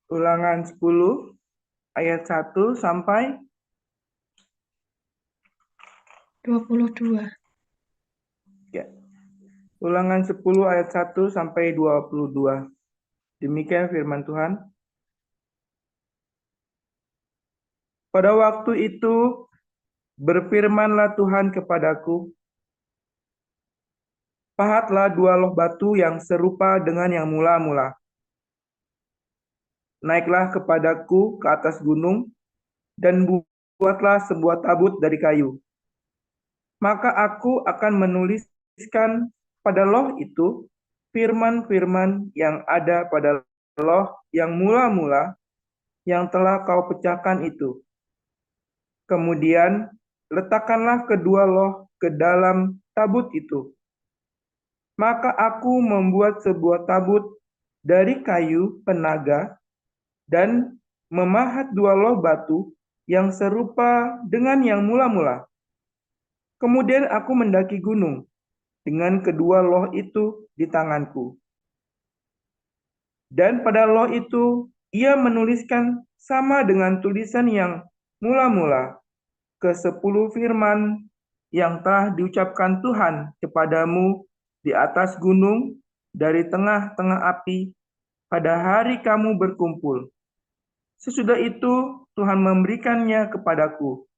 Ulangan 10 ayat 1 sampai 22. ya. Ulangan 10 ayat 1 sampai 22. Demikian firman Tuhan. Pada waktu itu berfirmanlah Tuhan kepadaku, pahatlah 2 loh batu yang serupa dengan yang mula-mula. Naiklah kepadaku ke atas gunung, dan buatlah sebuah tabut dari kayu. Maka aku akan menuliskan pada loh itu firman-firman yang ada pada loh yang mula-mula yang telah kau pecahkan itu. Kemudian letakkanlah kedua loh ke dalam tabut itu. Maka aku membuat sebuah tabut dari kayu penaga dan memahat 2 loh batu yang serupa dengan yang mula-mula. Kemudian aku mendaki gunung dengan kedua loh itu di tanganku. Dan pada loh itu ia menuliskan sama dengan tulisan yang mula-mula ke-10 firman yang telah diucapkan Tuhan kepadamu di atas gunung dari tengah-tengah api pada hari kamu berkumpul. Sesudah itu Tuhan memberikannya kepadaku.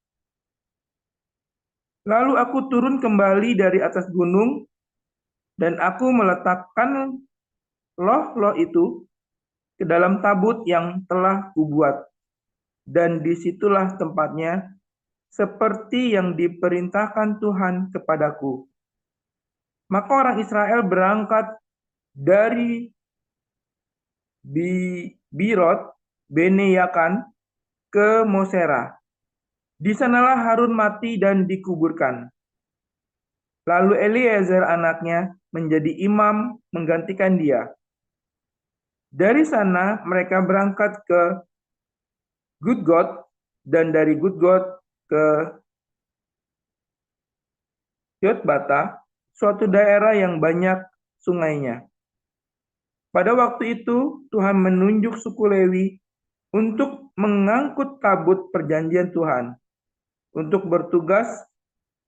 Lalu aku turun kembali dari atas gunung dan aku meletakkan loh-loh itu ke dalam tabut yang telah kubuat. Dan disitulah tempatnya seperti yang diperintahkan Tuhan kepadaku. Maka orang Israel berangkat dari Birot Bene Yakan ke Mosera. Di sanalah Harun mati dan dikuburkan. Lalu Eliezer anaknya menjadi imam menggantikan dia. Dari sana mereka berangkat ke Gudgod dan dari Gudgod ke Yotbata, suatu daerah yang banyak sungainya. Pada waktu itu Tuhan menunjuk suku Lewi untuk mengangkut tabut perjanjian Tuhan, untuk bertugas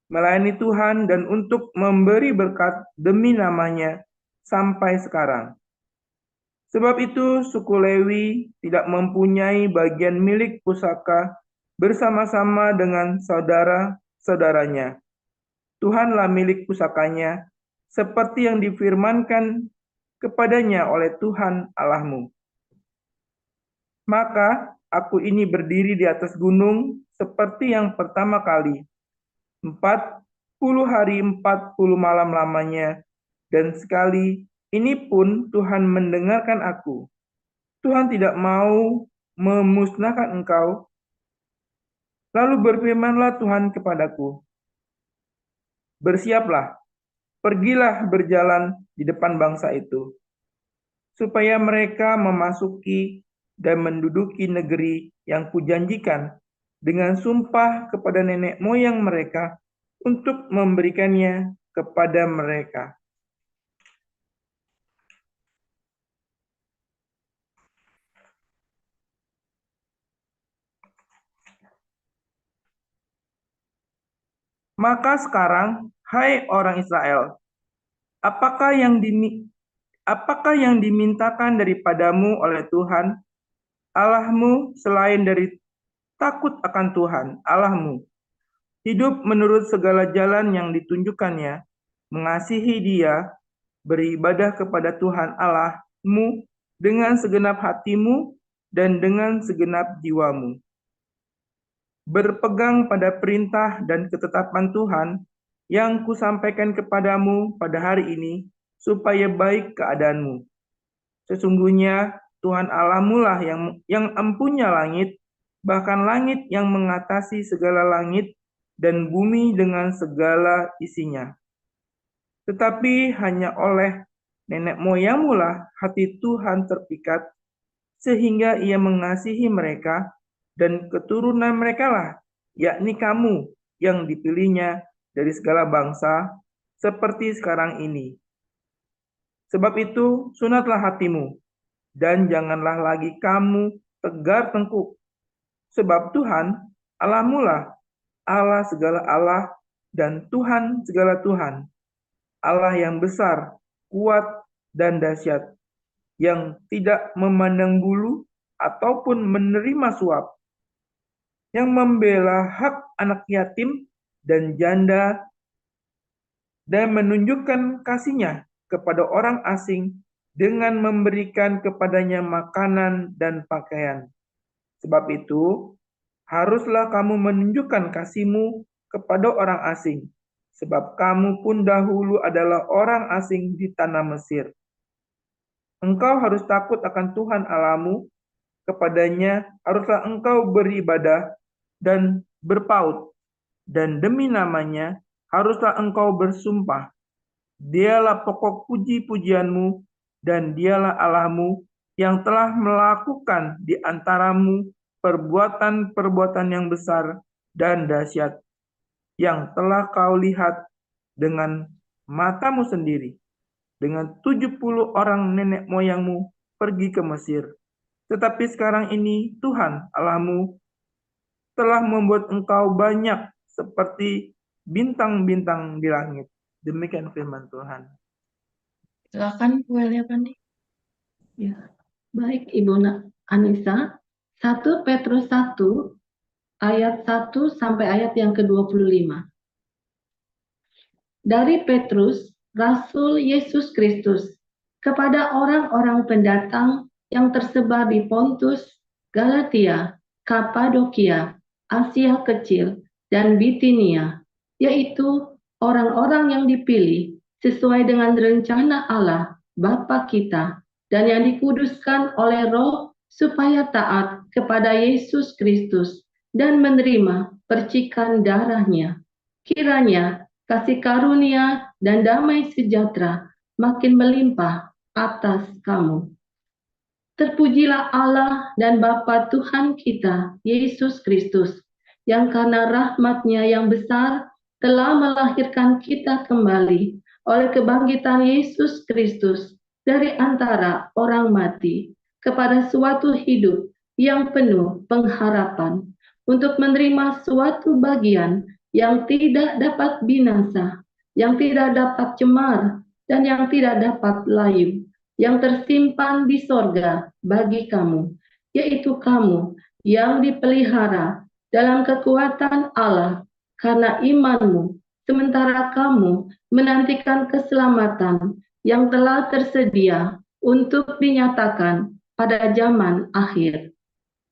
melayani Tuhan dan untuk memberi berkat demi namanya sampai sekarang. Sebab itu suku Lewi tidak mempunyai bagian milik pusaka bersama-sama dengan saudara-saudaranya. Tuhanlah milik pusakanya, seperti yang difirmankan kepadanya oleh Tuhan Allahmu. Maka aku ini berdiri di atas gunung seperti yang pertama kali, 40 hari 40 malam lamanya, dan sekali ini pun Tuhan mendengarkan aku. Tuhan tidak mau memusnahkan engkau. Lalu berfirmanlah Tuhan kepadaku, bersiaplah, pergilah berjalan di depan bangsa itu, supaya mereka memasuki dan menduduki negeri yang kujanjikan dengan sumpah kepada nenek moyang mereka untuk memberikannya kepada mereka. Maka sekarang, hai orang Israel, apakah yang dimintakan daripadamu oleh Tuhan Allahmu selain dari takut akan Tuhan Allahmu, hidup menurut segala jalan yang ditunjukkannya, mengasihi Dia, beribadah kepada Tuhan Allahmu dengan segenap hatimu dan dengan segenap jiwamu, berpegang pada perintah dan ketetapan Tuhan yang kusampaikan kepadamu pada hari ini, supaya baik keadaanmu. Sesungguhnya Tuhan Allahmu lah yang empunya langit, bahkan langit yang mengatasi segala langit dan bumi dengan segala isinya. Tetapi hanya oleh nenek moyangmu lah hati Tuhan terpikat, sehingga ia mengasihi mereka, dan keturunan mereka lah, yakni kamu yang dipilihnya dari segala bangsa, seperti sekarang ini. Sebab itu sunatlah hatimu, dan janganlah lagi kamu tegar tengkuk. Sebab Tuhan, Allahmu lah Allah segala Allah dan Tuhan segala Tuhan, Allah yang besar, kuat, dan dahsyat, yang tidak memandang bulu ataupun menerima suap, yang membela hak anak yatim dan janda, dan menunjukkan kasihnya kepada orang asing dengan memberikan kepadanya makanan dan pakaian. Sebab itu, haruslah kamu menunjukkan kasihmu kepada orang asing, sebab kamu pun dahulu adalah orang asing di tanah Mesir. Engkau harus takut akan Tuhan Allahmu, kepadanya haruslah engkau beribadah dan berpaut, dan demi namanya haruslah engkau bersumpah. Dialah pokok puji-pujianmu, dan dialah Allahmu yang telah melakukan di antaramu perbuatan-perbuatan yang besar dan dahsyat, yang telah kau lihat dengan matamu sendiri, dengan 70 orang nenek moyangmu pergi ke Mesir. Tetapi sekarang ini Tuhan Allahmu telah membuat engkau banyak seperti bintang-bintang di langit. Demikian firman Tuhan. Silakan Bu Elia Pani. Ya, baik Ibu Anissa. 1 Petrus 1 ayat 1 sampai ayat yang ke-25. Dari Petrus, Rasul Yesus Kristus, kepada orang-orang pendatang yang tersebar di Pontus, Galatia, Kapadokia, Asia Kecil, dan Bitinia, yaitu orang-orang yang dipilih sesuai dengan rencana Allah, Bapa kita, dan yang dikuduskan oleh Roh supaya taat kepada Yesus Kristus dan menerima percikan darahnya. Kiranya kasih karunia dan damai sejahtera makin melimpah atas kamu. Terpujilah Allah dan Bapa Tuhan kita, Yesus Kristus, yang karena rahmat-Nya yang besar telah melahirkan kita kembali oleh kebangkitan Yesus Kristus dari antara orang mati kepada suatu hidup yang penuh pengharapan, untuk menerima suatu bagian yang tidak dapat binasa, yang tidak dapat cemar, dan yang tidak dapat layu, yang tersimpan di sorga bagi kamu, yaitu kamu yang dipelihara dalam kekuatan Allah karena imanmu, sementara kamu menantikan keselamatan yang telah tersedia untuk dinyatakan pada zaman akhir.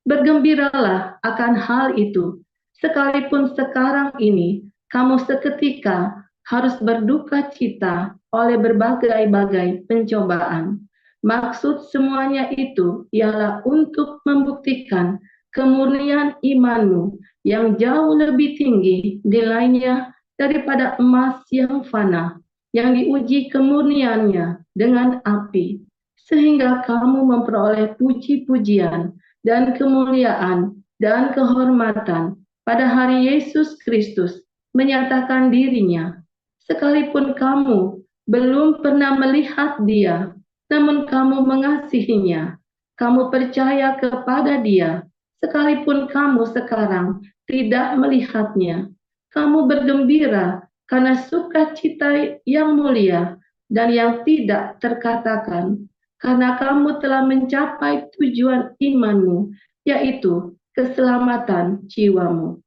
Bergembiralah akan hal itu, sekalipun sekarang ini kamu seketika harus berduka cita oleh berbagai-bagai pencobaan. Maksud semuanya itu ialah untuk membuktikan kemurnian imanmu yang jauh lebih tinggi nilainya daripada emas yang fana, yang diuji kemurniannya dengan api, sehingga kamu memperoleh puji-pujian dan kemuliaan dan kehormatan pada hari Yesus Kristus menyatakan dirinya. Sekalipun kamu belum pernah melihat Dia, namun kamu mengasihinya, kamu percaya kepada Dia, sekalipun kamu sekarang tidak melihatnya. Kamu bergembira karena sukacita yang mulia dan yang tidak terkatakan, karena kamu telah mencapai tujuan imanmu, yaitu keselamatan jiwamu.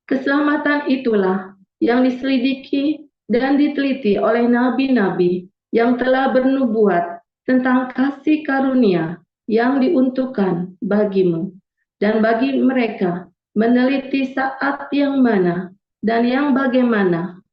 Keselamatan itulah yang diselidiki dan diteliti oleh nabi-nabi yang telah bernubuat tentang kasih karunia yang diuntukkan bagimu, dan bagi mereka meneliti saat yang mana dan yang bagaimana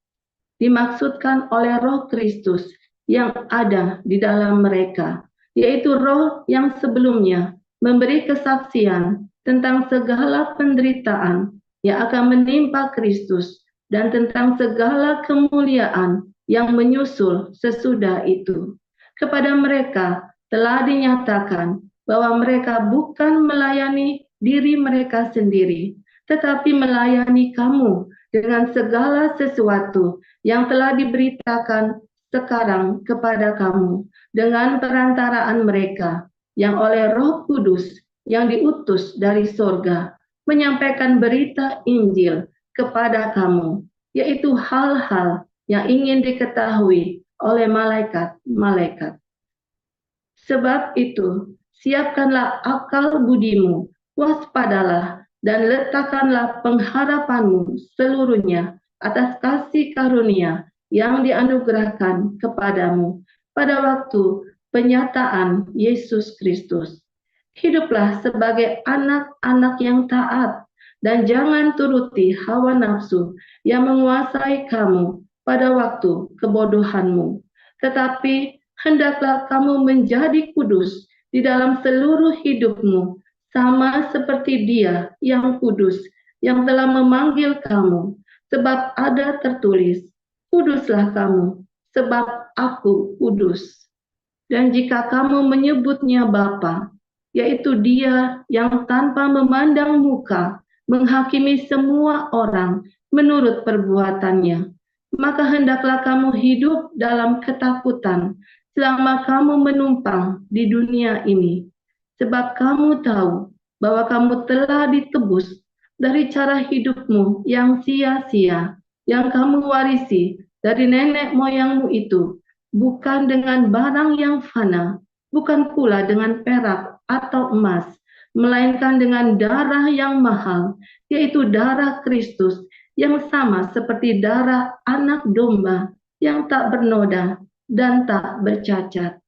dimaksudkan oleh Roh Kristus yang ada di dalam mereka, yaitu Roh yang sebelumnya memberi kesaksian tentang segala penderitaan yang akan menimpa Kristus dan tentang segala kemuliaan yang menyusul sesudah itu. Kepada mereka telah dinyatakan bahwa mereka bukan melayani diri mereka sendiri, tetapi melayani kamu dengan segala sesuatu yang telah diberitakan sekarang kepada kamu dengan perantaraan mereka yang oleh Roh Kudus yang diutus dari sorga menyampaikan berita Injil kepada kamu, yaitu hal-hal yang ingin diketahui oleh malaikat-malaikat. Sebab itu, siapkanlah akal budimu, waspadalah, dan letakkanlah pengharapanmu seluruhnya atas kasih karunia yang dianugerahkan kepadamu pada waktu penyataan Yesus Kristus. Hiduplah sebagai anak-anak yang taat, dan jangan turuti hawa nafsu yang menguasai kamu pada waktu kebodohanmu. Tetapi hendaklah kamu menjadi kudus di dalam seluruh hidupmu, sama seperti Dia yang kudus, yang telah memanggil kamu. Sebab ada tertulis, kuduslah kamu, sebab aku kudus. Dan jika kamu menyebutnya Bapa, yaitu Dia yang tanpa memandang muka menghakimi semua orang menurut perbuatannya, maka hendaklah kamu hidup dalam ketakutan selama kamu menumpang di dunia ini. Sebab kamu tahu bahwa kamu telah ditebus dari cara hidupmu yang sia-sia, yang kamu warisi dari nenek moyangmu itu, bukan dengan barang yang fana, bukan pula dengan perak atau emas, melainkan dengan darah yang mahal, yaitu darah Kristus, yang sama seperti darah anak domba yang tak bernoda dan tak bercacat.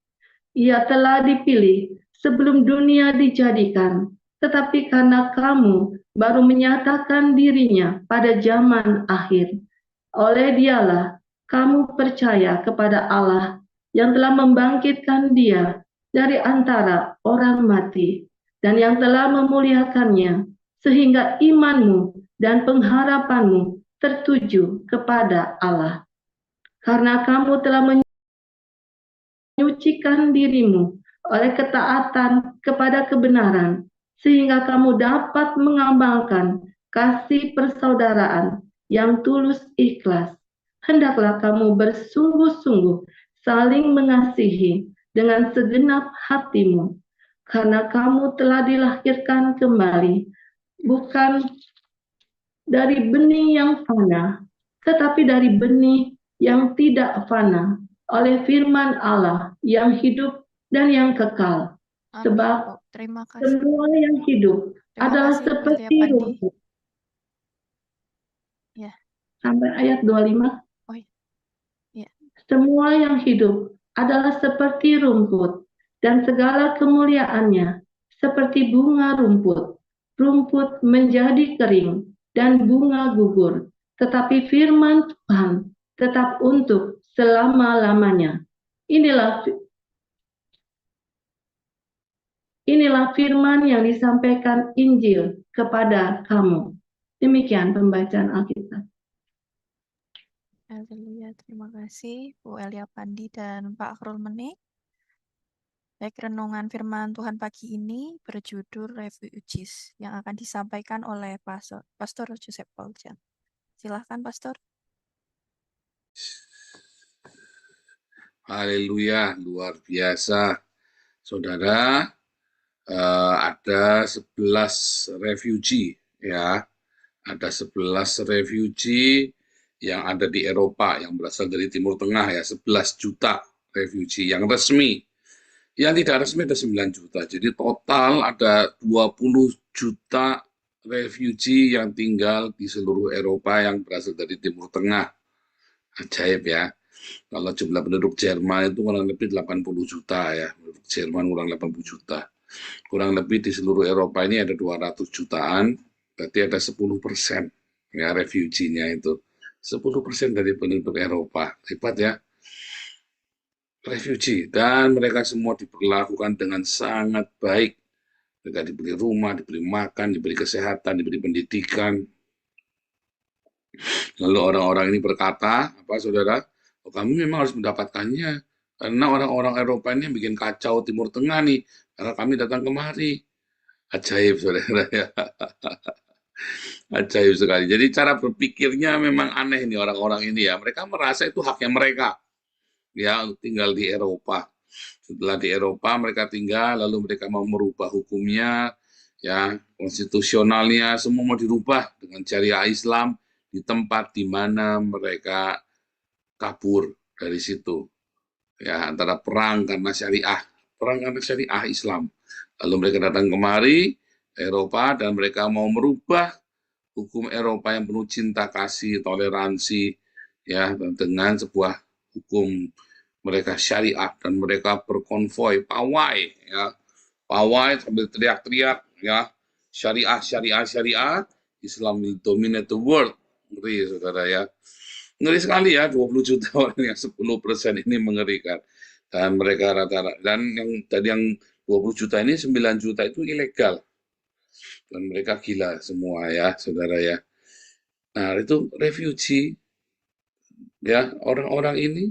Ia telah dipilih sebelum dunia dijadikan, tetapi karena kamu baru menyatakan dirinya pada zaman akhir, oleh Dialah kamu percaya kepada Allah yang telah membangkitkan Dia dari antara orang mati dan yang telah memuliakannya, sehingga imanmu dan pengharapanmu tertuju kepada Allah. Karena kamu telah menyucikan dirimu oleh ketaatan kepada kebenaran, sehingga kamu dapat mengamalkan kasih persaudaraan yang tulus ikhlas. Hendaklah kamu bersungguh-sungguh saling mengasihi dengan segenap hatimu, karena kamu telah dilahirkan kembali, bukan dari benih yang fana, tetapi dari benih yang tidak fana, oleh firman Allah yang hidup dan yang kekal. Amin, Sebab Bu. Terima kasih. semua yang hidup Terima adalah kasih, Bu Elia seperti Pandi. rumput. Ya. Sampai ayat 25. Oh, ya. Semua yang hidup adalah seperti rumput, dan segala kemuliaannya seperti bunga rumput. Rumput menjadi kering, dan bunga gugur. Tetapi firman Tuhan tetap untuk selama-lamanya. Inilah firman yang disampaikan Injil kepada kamu. Demikian pembacaan Alkitab. Haleluya. Terima kasih Bu Elia Pandi dan Pak Akhrul Menik. Baik, renungan firman Tuhan pagi ini berjudul Refugees yang akan disampaikan oleh Pastor Joseph Pauljan. Silahkan, Pastor. Haleluya, luar biasa. Saudara, ada 11 refugee ya. Ada 11 refugee yang ada di Eropa yang berasal dari Timur Tengah ya, 11 juta refugee yang resmi. Yang tidak resmi ada 9 juta. Jadi total ada 20 juta refugee yang tinggal di seluruh Eropa yang berasal dari Timur Tengah. Ajaib ya. Kalau jumlah penduduk Jerman itu kurang lebih 80 juta ya. Penduduk Jerman kurang 80 juta. Kurang lebih di seluruh Eropa ini ada 200 jutaan. Berarti ada 10% ya refugee-nya itu. 10% dari penduduk Eropa. Hebat ya. Refugee. Dan mereka semua diperlakukan dengan sangat baik. Mereka diberi rumah, diberi makan, diberi kesehatan, diberi pendidikan. Lalu orang-orang ini berkata, apa saudara? Oh, kami memang harus mendapatkannya. Karena orang-orang Eropa ini bikin kacau Timur Tengah nih. Karena kami datang kemari. Ajaib, saudara ya. Ajaib sekali. Jadi cara berpikirnya memang aneh nih orang-orang ini ya. Mereka merasa itu haknya mereka. ya untuk tinggal di Eropa. Setelah di Eropa mereka tinggal, lalu mereka mau merubah hukumnya, ya konstitusionalnya semua mau dirubah dengan syariah Islam di tempat di mana mereka kabur dari situ. Ya, antara perang karena syariah Islam. Lalu mereka datang kemari Eropa dan mereka mau merubah hukum Eropa yang penuh cinta kasih, toleransi, ya, dengan sebuah hukum mereka syariat, dan mereka berkonvoi, pawai, ya, pawai sambil teriak-teriak, ya, syariah, Islam will dominate the world. Ngeri, saudara, ya. Ngeri sekali ya, 20 juta orang yang 10% ini mengerikan. Dan mereka rata-rata, dan yang tadi yang 20 juta ini 9 juta itu ilegal. Dan mereka gila semua ya, saudara ya. Nah, itu refugee, ya, orang-orang ini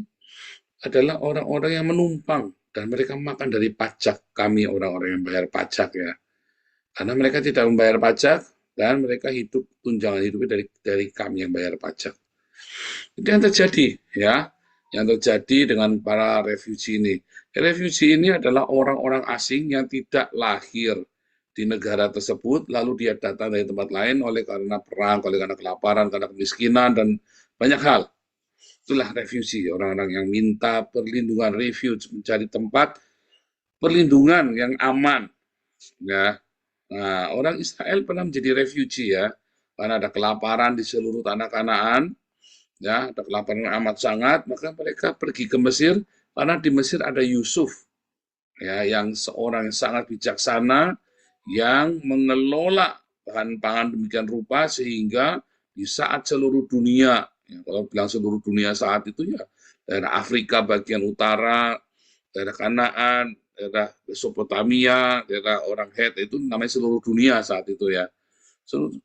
adalah orang-orang yang menumpang dan mereka makan dari pajak kami, orang-orang yang bayar pajak ya. Karena mereka tidak membayar pajak dan mereka hidup tunjangan hidupnya dari kami yang bayar pajak. Itu yang terjadi ya, yang terjadi dengan para refugee ini. Refugee ini adalah orang-orang asing yang tidak lahir di negara tersebut, lalu dia datang dari tempat lain oleh karena perang, oleh karena kelaparan, karena kemiskinan dan banyak hal. Itulah refugee, orang-orang yang minta perlindungan, refuge, mencari tempat perlindungan yang aman. Ya. Nah, orang Israel pernah menjadi refugee ya, karena ada kelaparan di seluruh tanah Kanaan, ya, ada kelaparan yang amat sangat, maka mereka pergi ke Mesir, karena di Mesir ada Yusuf, ya, yang seorang yang sangat bijaksana, yang mengelola bahan pangan demikian rupa sehingga di saat seluruh dunia, ya, kalau bilang seluruh dunia saat itu ya daerah Afrika bagian utara, daerah Kanaan, daerah Mesopotamia, daerah orang Het, itu namanya seluruh dunia saat itu ya.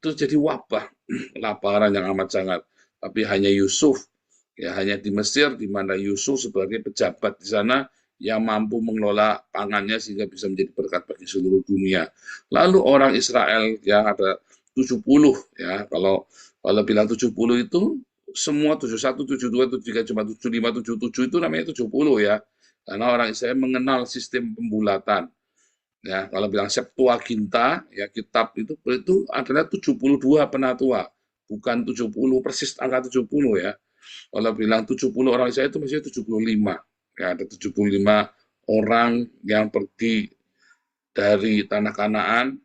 Terjadi wabah, kelaparan yang amat sangat. Tapi hanya Yusuf, ya hanya di Mesir, di mana Yusuf sebagai pejabat di sana yang mampu mengelola pangannya sehingga bisa menjadi berkat bagi seluruh dunia. Lalu orang Israel yang ada 70 ya, kalau bilang 70 itu semua 71, 72, 73, cuma 75, 77 itu namanya 70 ya. Karena orang Israel mengenal sistem pembulatan. Ya, kalau bilang Septuaginta, ya kitab itu adalah 72 penatua, bukan 70 persis angka 70 ya. Kalau bilang 70 orang Israel itu maksudnya 75. Ya, ada 75 orang yang pergi dari tanah Kanaan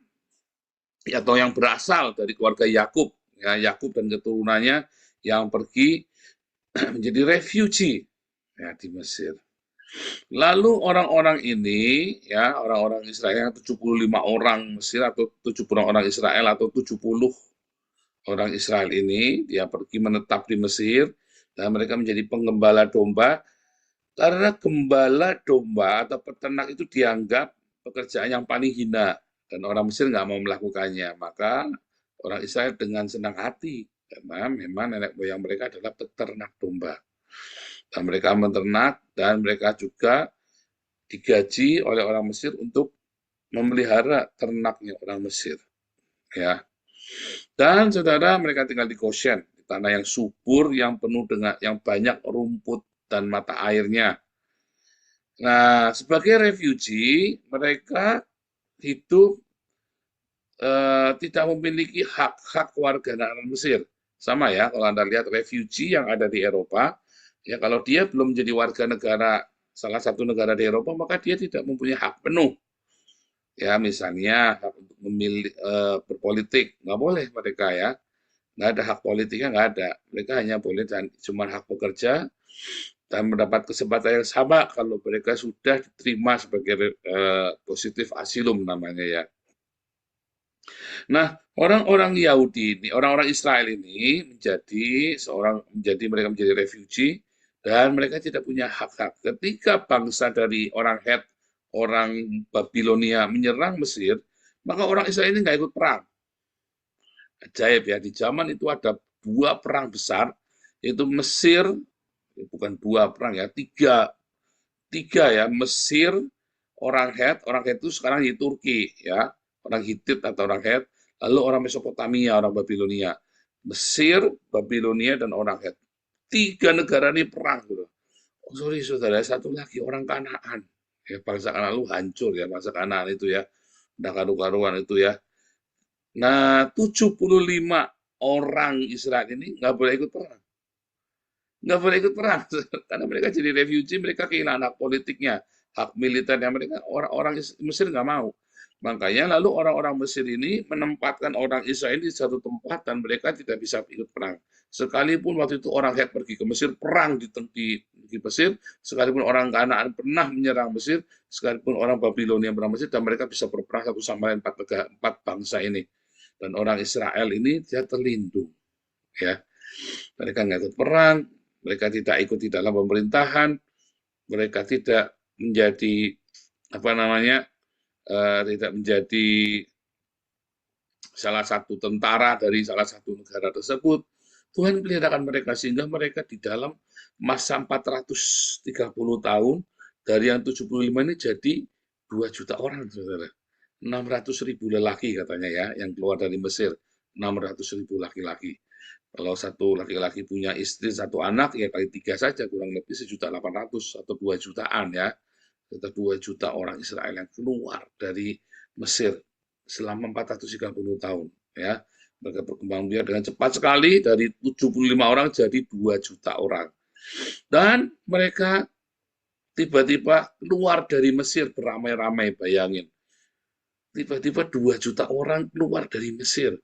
atau yang berasal dari keluarga Yakub, ya, Yakub dan keturunannya yang pergi menjadi refugee ya di Mesir. Lalu orang-orang ini, ya, orang-orang Israel, 75 orang Mesir atau 70 orang Israel atau 70 orang Israel ini, dia pergi menetap di Mesir dan mereka menjadi penggembala domba. Karena gembala domba atau peternak itu dianggap pekerjaan yang paling hina dan orang Mesir nggak mau melakukannya. Maka orang Israel dengan senang hati karena memang nenek moyang mereka adalah peternak domba. Dan mereka menternak dan mereka juga digaji oleh orang Mesir untuk memelihara ternaknya orang Mesir. Ya. Dan saudara, mereka tinggal di Goshen, di tanah yang subur, yang penuh dengan yang banyak rumput dan mata airnya. Nah, sebagai refugee, mereka hidup tidak memiliki hak-hak warga negara Mesir. Sama ya, kalau Anda lihat refugee yang ada di Eropa, ya kalau dia belum menjadi warga negara salah satu negara di Eropa, maka dia tidak mempunyai hak penuh. Ya, misalnya hak untuk memilih berpolitik, nggak boleh mereka ya. Nggak ada hak politiknya, nggak ada. Mereka hanya boleh dan cuma hak bekerja dan mendapat kesempatan yang sama kalau mereka sudah diterima sebagai positif asilum namanya ya. Nah, orang-orang Yahudi ini, orang-orang Israel ini mereka menjadi refugee dan mereka tidak punya hak-hak. Ketika bangsa dari orang Het, orang Babilonia menyerang Mesir, maka orang Israel ini nggak ikut perang. Ajaib ya, di zaman itu ada 2 perang besar, yaitu Mesir, bukan 2 perang ya, tiga ya, Mesir, orang Het itu sekarang di Turki ya, orang Hitit atau orang Het, lalu orang Mesopotamia, orang Babilonia, Mesir, Babilonia dan orang Het. 3 negara ini perang gitu. sorry saudara, satu lagi orang Kanaan. Ya, bangsa Kanaan lu hancur ya, bangsa Kanaan itu ya. Udah karu-karuan itu ya. Nah, 75 orang Israel ini nggak boleh ikut perang. Nggak boleh ikut perang. Karena mereka jadi refugee, mereka kehilangan hak politiknya, hak militernya mereka. Orang-orang Mesir nggak mau. Makanya lalu orang-orang Mesir ini menempatkan orang Israel di satu tempat dan mereka tidak bisa ikut perang. Sekalipun waktu itu orang Het pergi ke Mesir, perang di Mesir, sekalipun orang Kanaan pernah menyerang Mesir, sekalipun orang Babilonia menyerang Mesir, dan mereka bisa berperang satu sama lain empat bangsa ini. Dan orang Israel ini dia terlindung. Ya, mereka nggak ikut perang, mereka tidak ikut di dalam pemerintahan, mereka tidak menjadi tidak menjadi salah satu tentara dari salah satu negara tersebut. Tuhan peliharakan mereka sehingga mereka di dalam masa 430 tahun dari yang 75 ini jadi 2 juta orang, saudara. 600.000 lelaki katanya ya yang keluar dari Mesir. 600.000 laki-laki. Kalau satu laki-laki punya istri satu anak ya kali 3 saja kurang lebih 1.800.000 atau 2 jutaan ya. Sekitar 2 juta orang Israel yang keluar dari Mesir selama 430 tahun ya. Mereka berkembang biak dengan cepat sekali dari 75 orang jadi 2 juta orang. Dan mereka tiba-tiba keluar dari Mesir beramai-ramai, bayangin. Tiba-tiba 2 juta orang keluar dari Mesir.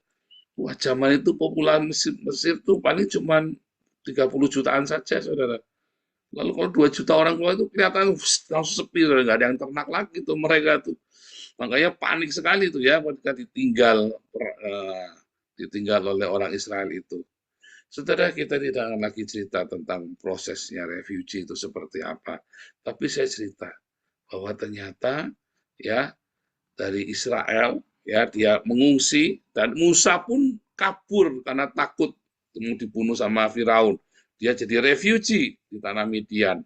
Wah, zaman itu populasi Mesir tuh paling cuma 30 jutaan saja, saudara. Lalu kalau 2 juta orang keluar itu kelihatan langsung sepi, nggak ada yang ternak lagi tuh mereka tuh. Makanya panik sekali tuh ya ketika ditinggal oleh orang Israel itu. Saudara, kita tidak akan lagi cerita tentang prosesnya refugee itu seperti apa. Tapi saya cerita bahwa ternyata ya dari Israel ya dia mengungsi dan Musa pun kabur karena takut mau dibunuh sama Firaun. Dia jadi refugee di tanah Midian.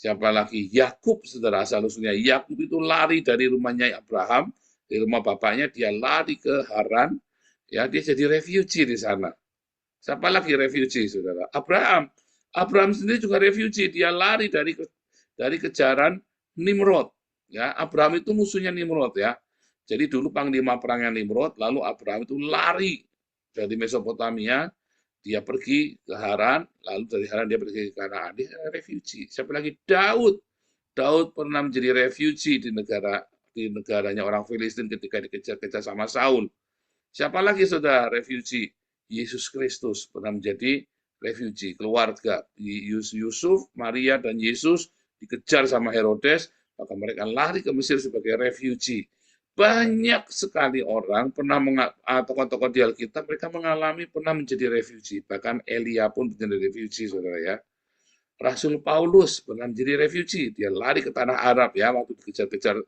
Siapa lagi? Yakub, saudara, asal usulnya Yakub itu lari dari rumahnya Abraham, dari rumah bapaknya dia lari ke Haran, ya dia jadi refugee di sana. Siapa lagi refugee, saudara? Abraham. Abraham sendiri juga refugee, dia lari dari kejaran Nimrod. Ya, Abraham itu musuhnya Nimrod ya. Jadi dulu panglima perangnya Nimrod, lalu Abraham itu lari dari Mesopotamia, dia pergi ke Haran, lalu dari Haran dia pergi ke Kanaan, dia refugee. Siapa lagi? Daud. Daud pernah menjadi refugee di negaranya orang Filistin ketika dikejar-kejar sama Saul. Siapa lagi saudara refugee? Yesus Kristus pernah menjadi refugee. Keluarga Yusuf, Maria, dan Yesus dikejar sama Herodes, maka mereka lari ke Mesir sebagai refugee. Banyak sekali orang pernah tokoh-tokoh di Alkitab mereka mengalami pernah menjadi refugee. Bahkan Elia pun menjadi refugee, saudara ya. Rasul Paulus pernah menjadi refugee. Dia lari ke tanah Arab ya waktu dikejar-kejar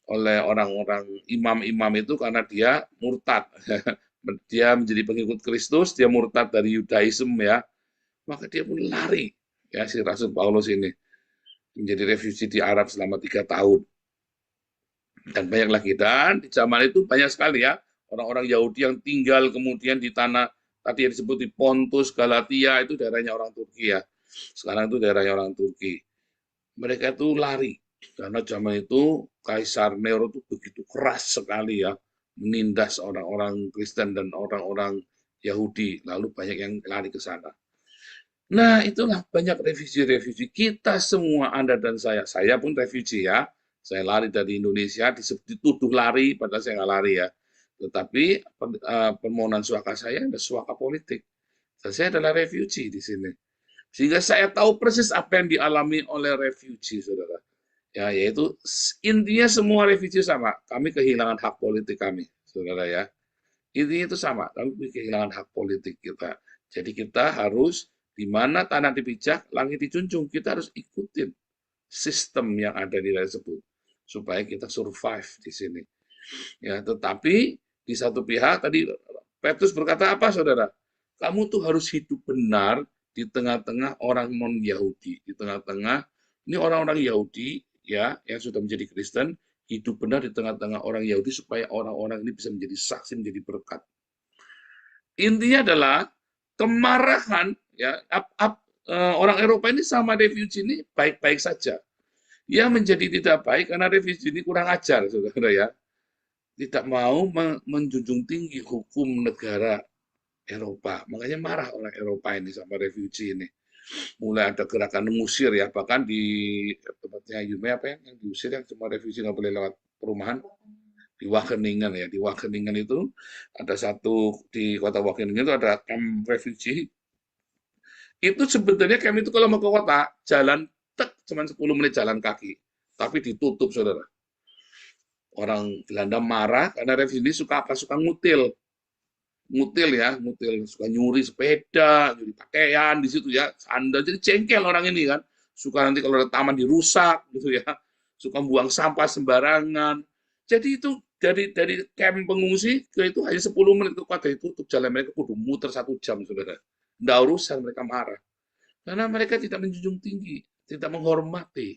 oleh orang-orang imam-imam itu karena dia murtad. Dia menjadi pengikut Kristus, dia murtad dari Yudaisme ya. Maka dia pun lari ya si Rasul Paulus ini menjadi refugee di Arab selama 3 tahun. Dan banyak lagi. Dan di zaman itu banyak sekali ya orang-orang Yahudi yang tinggal kemudian di tanah tadi yang disebut di Pontus, Galatia, itu daerahnya orang Turki ya. Sekarang itu daerahnya orang Turki. Mereka itu lari karena zaman itu Kaisar Nero itu begitu keras sekali ya menindas orang-orang Kristen dan orang-orang Yahudi. Lalu banyak yang lari ke sana. Nah, itulah banyak refugee-refugee. Kita semua, Anda dan saya pun refugee ya. Saya lari dari Indonesia, dituduh lari, padahal saya nggak lari ya. Tetapi permohonan suaka saya adalah suaka politik. Dan saya adalah refugee di sini. Sehingga saya tahu persis apa yang dialami oleh refugee, saudara. Ya, yaitu intinya semua refugee sama. Kami kehilangan hak politik kami, saudara ya. Intinya itu sama, kami kehilangan hak politik kita. Jadi kita harus di mana tanah dipijak, langit dijunjung. Kita harus ikutin sistem yang ada di dalam tersebut supaya kita survive di sini. Ya, tetapi di satu pihak tadi Petrus berkata apa, saudara? Kamu tuh harus hidup benar di tengah-tengah orang non-Yahudi, di tengah-tengah ini orang-orang Yahudi ya yang sudah menjadi Kristen, hidup benar di tengah-tengah orang Yahudi supaya orang-orang ini bisa menjadi saksi, menjadi berkat. Intinya adalah kemarahan ya orang Eropa ini sama refugee ini baik-baik saja. Yang menjadi tidak baik karena refugee ini kurang ajar, saudara ya. Tidak mau menjunjung tinggi hukum negara Eropa. Makanya marah orang Eropa ini sama refugee ini. Mulai ada gerakan mengusir ya, bahkan di tempatnya Yume apa yang diusir yang cuma refugee nggak boleh lewat perumahan di Wageningen ya. Di Wageningen itu ada satu di kota Wageningen itu ada kamp refugee. Itu sebenarnya camp itu kalau mau ke kota jalan cuma 10 menit jalan kaki, tapi ditutup, saudara. Orang Belanda marah karena refugee ini suka apa? Suka ngutil ya, suka nyuri sepeda, nyuri pakaian di situ ya, sandal. Jadi jengkel orang ini kan, suka nanti kalau ada taman dirusak gitu ya, suka buang sampah sembarangan. Jadi itu dari camp pengungsi ke itu hanya 10 menit ke kota itu, untuk jalan mereka kudu muter 1 jam, saudara. Nggak urusan, mereka marah karena mereka tidak menjunjung tinggi, tidak menghormati.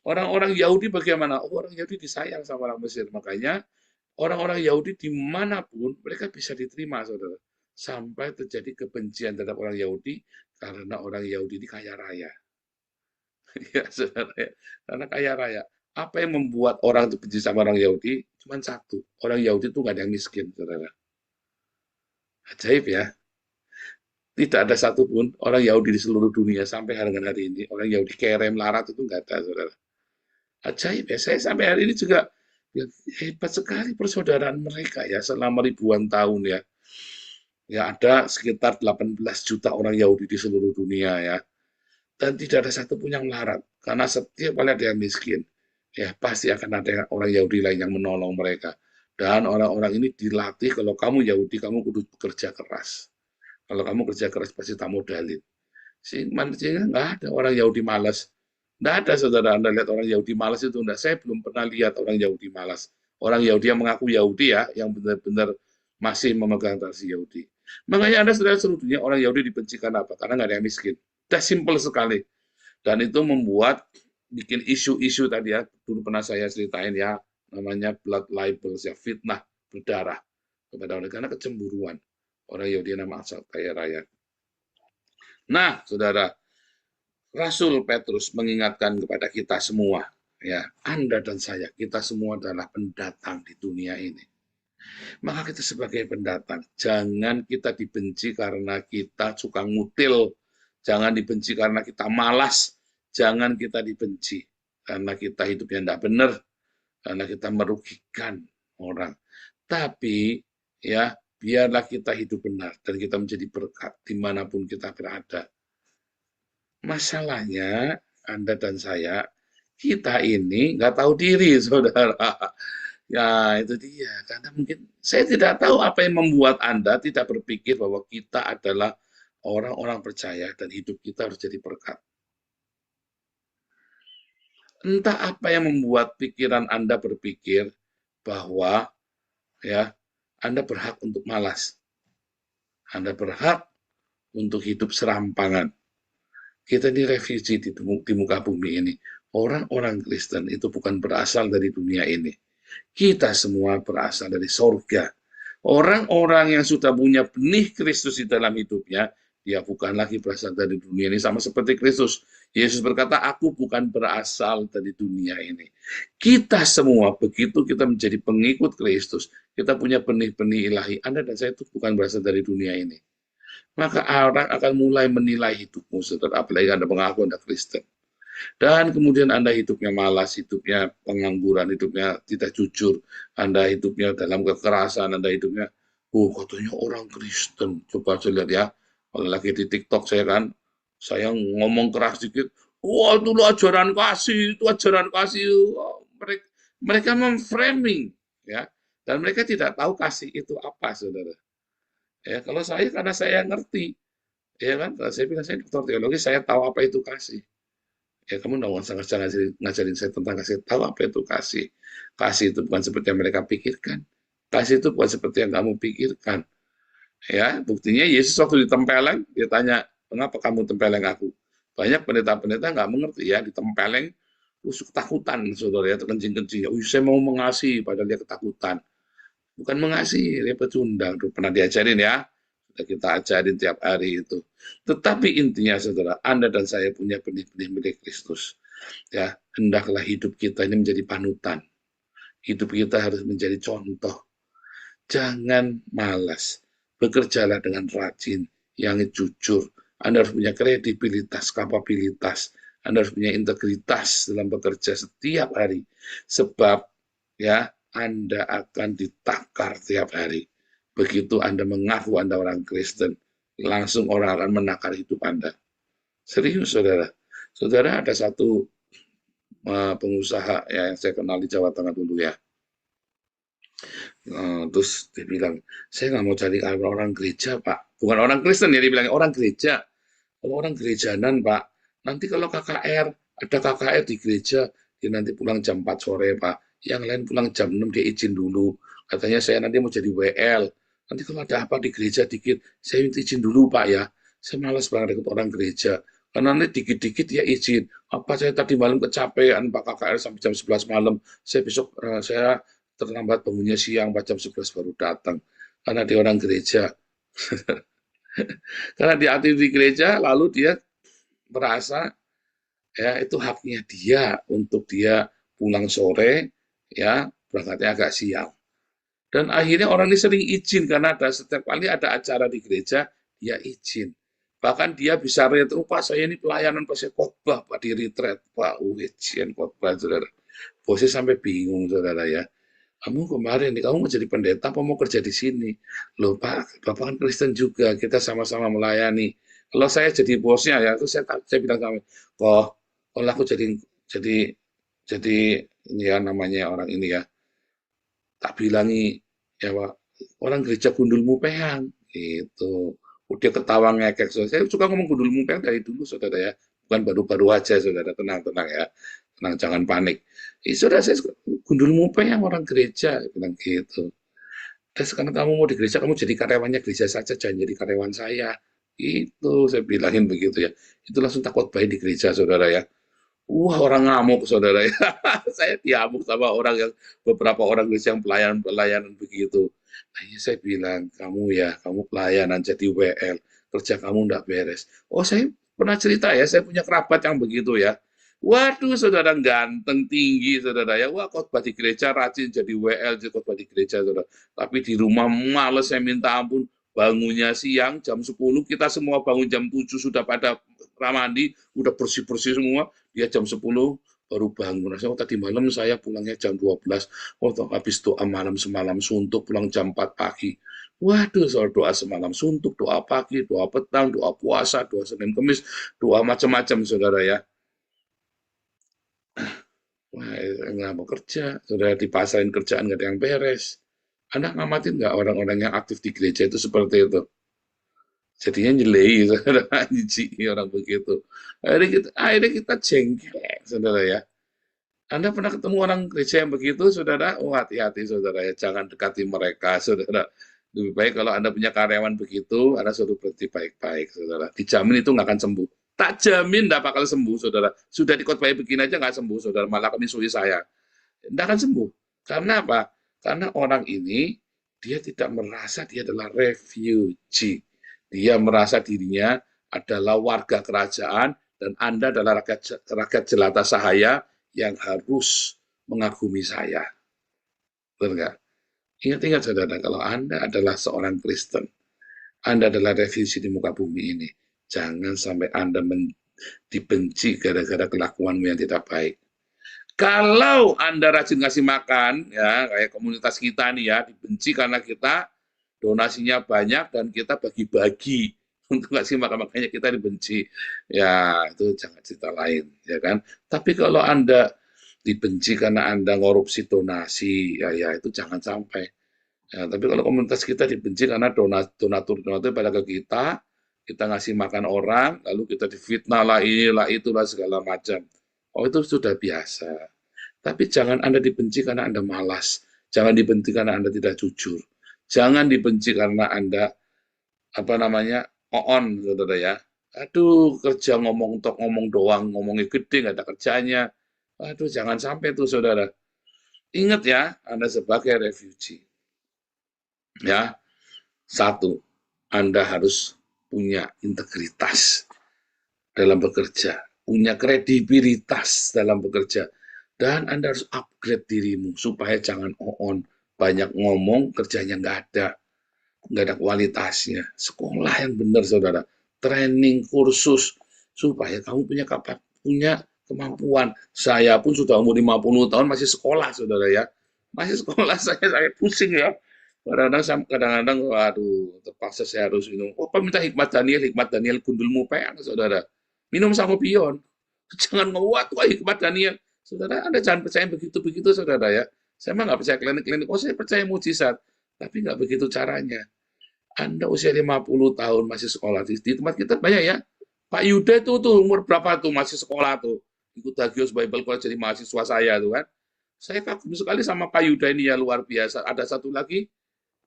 Orang-orang Yahudi bagaimana? Orang Yahudi disayang sama orang Mesir, makanya orang-orang Yahudi dimanapun mereka bisa diterima, saudara. Sampai terjadi kebencian terhadap orang Yahudi karena orang Yahudi ini kaya raya. Ya, saudara, ya. Karena kaya raya. Apa yang membuat orang itu benci sama orang Yahudi? Cuma satu, orang Yahudi itu nggak ada yang miskin, saudara. Ajaib ya. Tidak ada satupun orang Yahudi di seluruh dunia sampai hari ini, orang Yahudi kere melarat itu nggak ada, saudara. Ajaib ya, saya sampai hari ini juga ya, hebat sekali persaudaraan mereka ya selama ribuan tahun ya. Ya ada sekitar 18 juta orang Yahudi di seluruh dunia ya. Dan tidak ada satupun yang melarat, karena setiap kali ada yang miskin, ya pasti akan ada orang Yahudi lain yang menolong mereka. Dan orang-orang ini dilatih, kalau kamu Yahudi, kamu kudu bekerja keras. Kalau kamu kerja keras pasti tak modalin. Sih manusia nggak ada orang Yahudi malas. Nggak ada, saudara. Anda lihat orang Yahudi malas itu enggak. Saya belum pernah lihat orang Yahudi malas. Orang Yahudi yang mengaku Yahudi ya, yang benar-benar masih memegang tradisi Yahudi. Makanya Anda saudara seluruh dunia orang Yahudi dibenci karena apa? Karena nggak ada yang miskin. Itu simpel sekali. Dan itu membuat bikin isu-isu tadi ya, dulu pernah saya ceritain ya, namanya blood libels ya, fitnah berdarah kepada orang karena kecemburuan. Orang Yahudi nama asal kaya raya. Nah, saudara, Rasul Petrus mengingatkan kepada kita semua, ya, Anda dan saya, kita semua adalah pendatang di dunia ini. Maka kita sebagai pendatang, jangan kita dibenci karena kita suka ngutil, jangan dibenci karena kita malas, jangan kita dibenci karena kita hidupnya tidak benar, karena kita merugikan orang. Tapi, ya, biarlah kita hidup benar dan kita menjadi berkat dimanapun kita berada. Masalahnya Anda dan saya, kita ini nggak tahu diri, saudara. Ya itu dia. Karena mungkin saya tidak tahu apa yang membuat Anda tidak berpikir bahwa kita adalah orang-orang percaya dan hidup kita harus jadi berkat. Entah apa yang membuat pikiran Anda berpikir bahwa ya Anda berhak untuk malas. Anda berhak untuk hidup serampangan. Kita ini refugee di muka bumi ini. Orang-orang Kristen itu bukan berasal dari dunia ini. Kita semua berasal dari sorga. Orang-orang yang sudah punya benih Kristus di dalam hidupnya, dia bukan lagi berasal dari dunia ini. Sama seperti Kristus. Yesus berkata, aku bukan berasal dari dunia ini. Kita semua, begitu kita menjadi pengikut Kristus, kita punya benih-benih ilahi. Anda dan saya itu bukan berasal dari dunia ini. Maka orang akan mulai menilai hidupmu, saudara. Apalagi Anda mengaku Anda Kristen. Dan kemudian Anda hidupnya malas, hidupnya pengangguran, hidupnya tidak jujur, Anda hidupnya dalam kekerasan, Anda hidupnya, katanya orang Kristen. Coba saya lihat ya, kalau lagi di TikTok saya ngomong keras sedikit, wah itu ajaran kasih, itu ajaran kasih. Mereka memframing, ya, dan mereka tidak tahu kasih itu apa, saudara. Ya, kalau saya, karena saya ngerti, ya kan, kalau saya bilang saya dokter teologi, saya tahu apa itu kasih. Ya kamu nggak usah ngajarin saya tentang kasih. Tahu apa itu kasih. Kasih itu bukan seperti yang mereka pikirkan. Kasih itu bukan seperti yang kamu pikirkan. Ya, buktinya Yesus waktu ditempeleng, dia tanya, kenapa kamu tempeleng aku? Banyak pendeta-pendeta nggak mengerti ya, ditempeleng, terus ketakutan, saudara ya, terkencing-kencing. Saya mau mengasihi, padahal dia ketakutan. Bukan mengasihi, dia pecundang. Pernah diajarin ya, Kita ajarin tiap hari itu. Tetapi intinya saudara, Anda dan saya punya benih-benih milik Kristus. Ya, hendaklah hidup kita ini menjadi panutan. Hidup kita harus menjadi contoh. Jangan malas. Bekerjalah dengan rajin, yang jujur. Anda harus punya kredibilitas, kapabilitas. Anda harus punya integritas dalam bekerja setiap hari. Sebab ya Anda akan ditakar tiap hari. Begitu Anda mengaku Anda orang Kristen, langsung orang akan menakar hidup Anda. Serius, saudara. Saudara, ada satu pengusaha ya, yang saya kenal di Jawa Tengah dulu ya. Terus dia bilang, saya nggak mau cari orang gereja, Pak. Bukan orang Kristen ya, dia bilang orang gereja. Kalau orang gerejanan, Pak, nanti kalau KKR, ada KKR di gereja, dia nanti pulang jam 4 sore, Pak. Yang lain pulang jam 6, dia izin dulu. Katanya saya nanti mau jadi WL. Nanti kalau ada apa di gereja dikit, saya minta izin dulu, Pak ya. Saya malas banget ikut orang gereja. Karena nanti dikit-dikit dia izin. Apa saya tadi malam kecapean, Pak, KKR sampai jam 11 malam. Saya besok, saya terlambat bangunnya siang, jam 11 baru datang. Karena dia orang gereja. Karena dia aktif di gereja, lalu dia merasa ya itu haknya dia untuk dia pulang sore, ya berangkatnya agak siang. Dan akhirnya orang ini sering izin karena ada setiap kali ada acara di gereja, dia izin. Bahkan dia bisa retret, Pak saya ini pelayanan pas saya khotbah, Pak di retret, Pak izin khotbah, saudara. Bosnya sampai bingung, saudara ya. Kamu kemarin nih, kamu mau jadi pendeta apa mau kerja di sini? Loh Pak, Bapak kan Kristen juga, kita sama-sama melayani. Kalau saya jadi bosnya ya, itu saya bilang sama, kalau aku jadi ini ya namanya orang ini ya, tak bilangi ya Pak, orang gereja gundulmu peang, gitu. Udah ketawa ngekek, saya suka ngomong gundulmu peang dari dulu saudara ya, bukan baru-baru aja saudara, tenang ya, tenang jangan panik. Saudara saya gundulmu peang orang gereja, bilang gitu. Dan sekarang kamu mau di gereja, kamu jadi karyawannya gereja saja, jangan jadi karyawan saya. Itu saya bilangin begitu ya. Itu langsung takut baik di gereja saudara ya. Wah orang ngamuk saudara ya. Saya diamuk sama beberapa orang yang pelayanan begitu. Nah, saya bilang kamu pelayanan jadi WL, kerja kamu enggak beres. Oh saya pernah cerita ya, saya punya kerabat yang begitu ya. Waduh saudara ganteng tinggi saudara ya. Wah khotbah di gereja rajin jadi WL jadi khotbah di gereja saudara. Tapi di rumah males saya minta ampun. Bangunnya siang jam 10, kita semua bangun jam 7 sudah pada mandi, udah bersih-bersih semua. Dia jam 10 baru bangun. Tadi malam saya pulangnya jam 12. Habis doa malam semalam suntuk pulang jam 4 pagi. Waduh, soal doa semalam suntuk, doa pagi, doa petang, doa puasa, doa Senin Kemis, doa macam-macam saudara ya. Wah, nggak mau kerja, sudah dipasarin kerjaan nggak ada yang beres. Anda ngamatin nggak orang-orang yang aktif di gereja itu seperti itu? Jadinya nyelei, saudara, orang begitu. Akhirnya kita jengkel, saudara ya. Anda pernah ketemu orang gereja yang begitu, saudara? Oh, hati-hati, saudara ya. Jangan dekati mereka, saudara. Lebih baik kalau Anda punya karyawan begitu, Anda suruh berhenti baik-baik, saudara. Dijamin itu nggak akan sembuh. Tak jamin nggak bakal sembuh, saudara. Sudah dikotbahi begini aja nggak sembuh, saudara. Malah menyusui saya. Nggak akan sembuh. Karena apa? Karena orang ini, dia tidak merasa dia adalah refugee. Dia merasa dirinya adalah warga kerajaan dan Anda adalah rakyat jelata sahaya yang harus mengagumi saya. Benar nggak? Ingat-ingat saudara, kalau Anda adalah seorang Kristen, Anda adalah refugee di muka bumi ini. Jangan sampai Anda dibenci gara-gara kelakuanmu yang tidak baik. Kalau Anda rajin ngasih makan, ya kayak komunitas kita nih ya, dibenci karena kita donasinya banyak dan kita bagi-bagi untuk ngasih makan, makanya kita dibenci. Ya, itu jangan cerita lain, ya kan? Tapi kalau Anda dibenci karena Anda ngorupsi donasi, ya itu jangan sampai. Ya, tapi kalau komunitas kita dibenci karena donatur pada ke kita ngasih makan orang, lalu kita difitnah lah, inilah, itulah, segala macam. Oh, itu sudah biasa. Tapi jangan Anda dibenci karena Anda malas. Jangan dibenci karena Anda tidak jujur. Jangan dibenci karena Anda saudara ya. Aduh, kerja ngomong doang, ngomongnya gede, nggak ada kerjanya. Aduh, jangan sampai tuh saudara. Ingat ya, Anda sebagai refugee. Ya, satu, Anda harus punya integritas dalam bekerja, punya kredibilitas dalam bekerja, dan Anda harus upgrade dirimu supaya jangan banyak ngomong, kerjanya nggak ada kualitasnya. Sekolah yang benar, saudara, training, kursus, supaya kamu punya kemampuan. Saya pun sudah umur 50 tahun masih sekolah, saudara ya. Masih sekolah, saya pusing ya. Kadang-kadang, waduh, terpaksa saya harus minum. Oh, minta hikmat Daniel gundul mupeang, saudara. Minum sama pion. Jangan ngewat, wah hikmat Daniel. Saudara, Anda jangan percaya begitu-begitu, saudara ya. Saya mah nggak percaya klinik-klinik. Oh, saya percaya mujizat. Tapi nggak begitu caranya. Anda usia 50 tahun masih sekolah. Di tempat kita banyak ya. Pak Yuda tuh umur berapa tuh masih sekolah tuh. Ikut Hagios Bible College jadi mahasiswa saya tuh kan. Saya kagum sekali sama Pak Yuda ini ya, luar biasa. Ada satu lagi,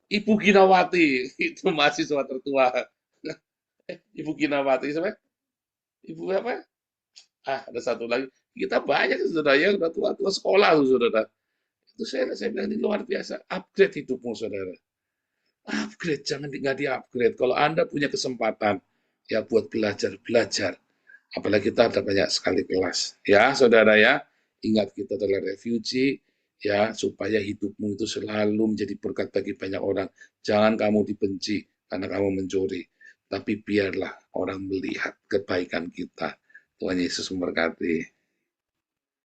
Ibu Ginawati, itu mahasiswa tertua. Ibu Ginawati, siapa? Ibu apa? Ada satu lagi. Kita banyak, saudara, ya, udah tua-tua sekolah, saudara. Itu saya bilang ini luar biasa. Upgrade hidupmu, saudara. Upgrade, jangan nggak di-upgrade. Kalau Anda punya kesempatan, ya buat belajar. Apalagi kita ada banyak sekali kelas. Ya, saudara ya, ingat kita adalah refugee, ya, supaya hidupmu itu selalu menjadi berkat bagi banyak orang. Jangan kamu dibenci karena kamu mencuri, tapi biarlah orang melihat kebaikan kita. Tuhan Yesus memberkati.